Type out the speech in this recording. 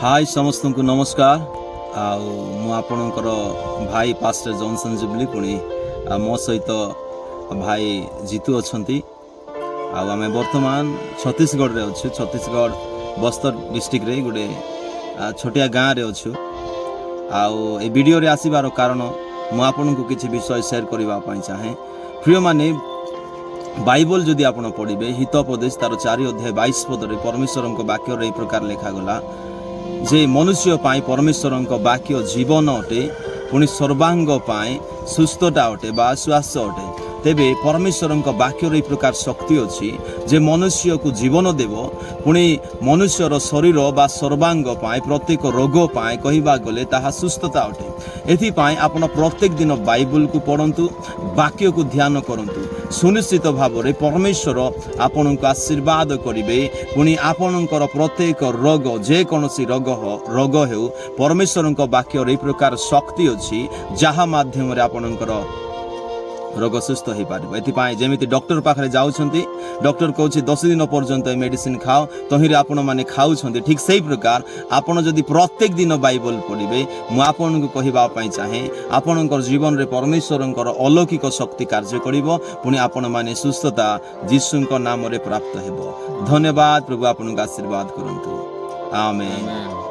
हाय समस्त को नमस्कार आपणकर भाई पास्टर जॉनसन जुबली पुणी मो सहित भाई जीतू अच्छा आम बर्तमान छत्तीसगढ़ रे अच्छु छत्तीसगढ़ बस्तर डिस्ट्रिक्ट रे गोटे छोटिया गाँव रे अच्छु ए वीडियो रे आसीबार कारण मु आपन को किसी विषय शेयर करने चाहे प्रिय माने बाइबल जदि आपण पढ़े हितोपदेश तार 4 अध्याय 22 पद रे परमेश्वर वाक्य रे प्रकार लिखा गला जे मनुष्य पाई परमेश्वर वाक्य जीवन अटे पुणी सर्वांग पाए सुस्थता अटे बा श्वास अटे तेबे परमेश्वर वाक्य रे प्रकार शक्ति अच्छी जे मनुष्य को जीवन देव पुणी मनुष्यर शरीर बा सर्वांग पाए प्रत्येक रोग पाए कहवा गले ताहा सुस्थता अटे एथिपाई आपण प्रत्येक दिन बाइबल को पढ़ंतु वाक्य को ध्यान करंतु सुनिश्चित भाव में परमेश्वर आपण को आशीर्वाद करेंगे पुणी आपणकर प्रत्येक रोग जेकोसी रोग हो परमेश्वर वाक्य रे प्रकार शक्ति अच्छी जहाँ माध्यम आपणकर रोग सुस्थ हो पार एपाई जमी डॉक्टर पाखे जाऊँच डॉक्टर कहूँ 10 दिन पर्यंत मेडिसिन खाओ तहिरे आपण मैंने खाऊँ ठीक से प्रकार आपण जदि प्रत्येक दिन बाइबल पढ़े मुझे को कहवाई चाहे आपणकर जीवन में परमेश्वर अलौकिक शक्ति कार्य करिवो पुणी आपण मैंने सुस्थता जीशु नाम रे प्राप्त हेबो। धन्यवाद प्रभु आपन आशीर्वाद करंतु आमेन।